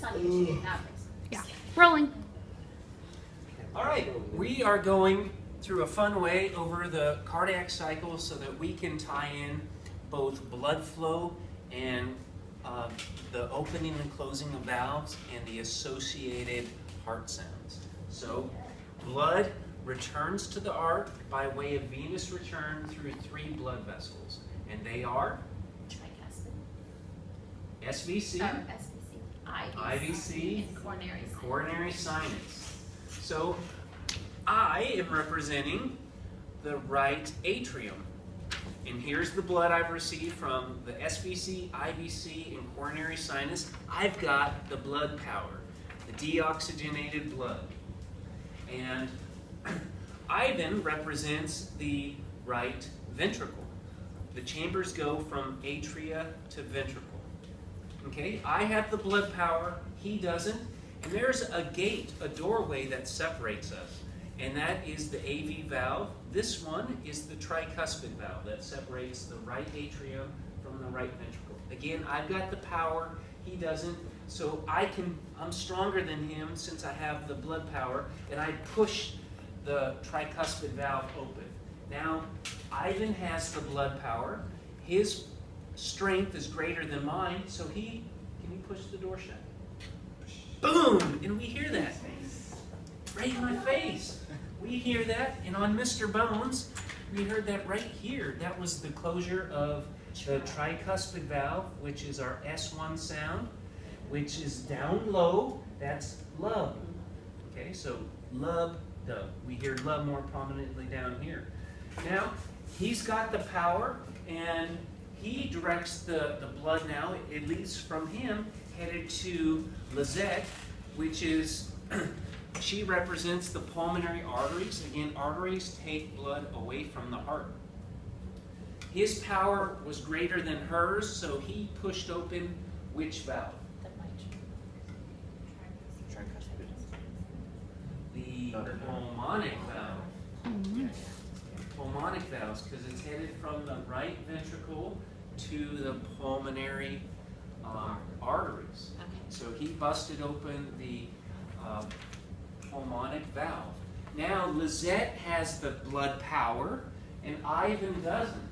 this on YouTube. Yeah. Rolling. All right, we are going through a fun way over the cardiac cycle so that we can tie in both blood flow and the opening and closing of valves and the associated heart sounds. So blood returns to the heart by way of venous return through 3 blood vessels, and they are Tricuspid. SVC, SVC. IVC, and coronary sinus. So I am representing the right atrium. And here's the blood I've received from the SVC, IVC, and coronary sinus. I've got the blood power, the deoxygenated blood. And Ivan represents the right ventricle. The chambers go from atria to ventricle. Okay, I have the blood power, he doesn't. And there's a gate, a doorway that separates us. And that is the AV valve. This one is the tricuspid valve that separates the right atrium from the right ventricle. Again, I've got the power, he doesn't. So I'm stronger than him since I have the blood power, and I push the tricuspid valve open. Now, Ivan has the blood power. His strength is greater than mine, so can you push the door shut? Boom! And we hear that. Right in my face. We hear that, and on Mr. Bones, we heard that right here. That was the closure of the tricuspid valve, which is our S1 sound, which is down low. That's lub. Okay, so lub, dub. We hear lub more prominently down here. Now, he's got the power, and he directs the blood now. It leaves from him, headed to Lizette, which is... She represents the pulmonary arteries. Again, arteries take blood away from the heart. His power was greater than hers, so he pushed open which valve? The pulmonic valve. Pulmonic valves, because it's headed from the right ventricle to the pulmonary arteries. So he busted open the pulmonic valve. Now Lizette has the blood power and Ivan doesn't.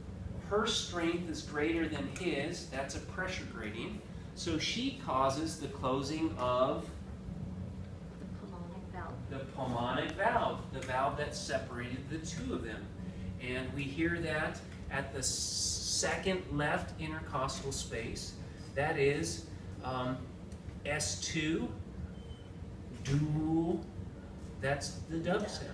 Her strength is greater than his. That's a pressure gradient. So she causes the closing of the pulmonic valve, the valve that separated the two of them. And we hear that at the second left intercostal space. That is S2, dual. That's the dub sound,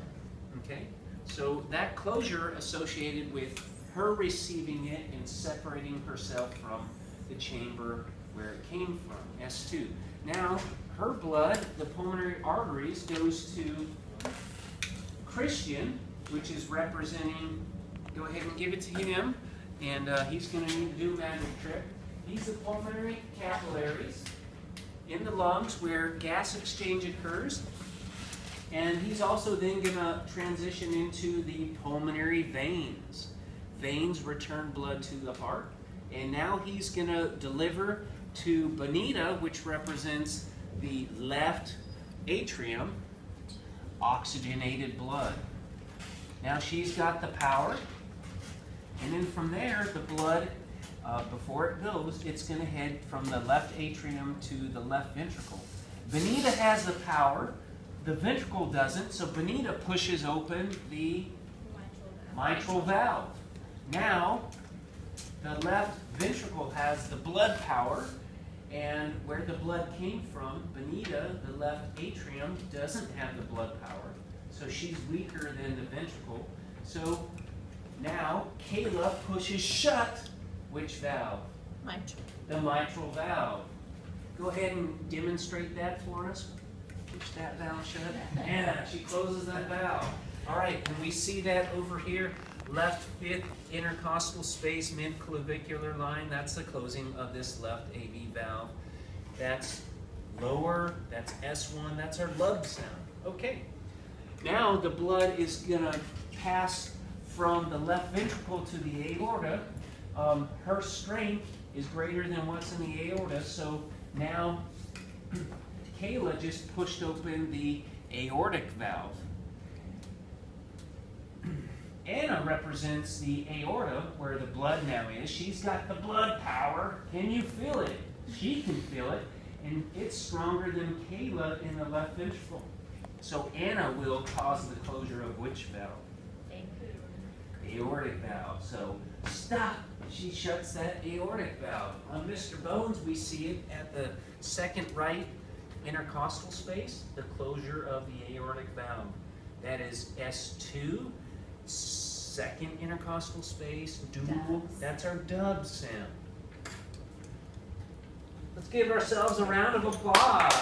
okay? So that closure associated with her receiving it and separating herself from the chamber where it came from, S2. Now, her blood, the pulmonary arteries, goes to Christian, which is representing, go ahead and give it to him, and he's gonna need to do a magic trick. These are pulmonary capillaries in the lungs where gas exchange occurs. And he's also then going to transition into the pulmonary veins. Veins return blood to the heart. And now he's going to deliver to Benita, which represents the left atrium, oxygenated blood. Now she's got the power. And then from there, the blood, before it goes, it's going to head from the left atrium to the left ventricle. Benita has the power. The ventricle doesn't, so Benita pushes open the mitral valve. Now, the left ventricle has the blood power, and where the blood came from, Benita, the left atrium, doesn't have the blood power, so she's weaker than the ventricle. So now, Kayla pushes shut which valve? The mitral valve. Go ahead and demonstrate that for us. Push that valve shut. Yeah, she closes that valve. All right, and we see that over here, left fifth intercostal space, mid-clavicular line. That's the closing of this left AV valve. That's lower, that's S1, that's our lub sound. Okay, now the blood is gonna pass from the left ventricle to the aorta. Her strength is greater than what's in the aorta, so now Kayla just pushed open the aortic valve. Anna represents the aorta, where the blood now is. She's got the blood power. Can you feel it? She can feel it, and it's stronger than Kayla in the left ventricle. So Anna will cause the closure of which valve? Aortic valve. So stop. She shuts that aortic valve. On Mr. Bones, we see it at the second right intercostal space, the closure of the aortic valve. That is S2, second intercostal space, dual. Dubs. That's our dub sound. Let's give ourselves a round of applause.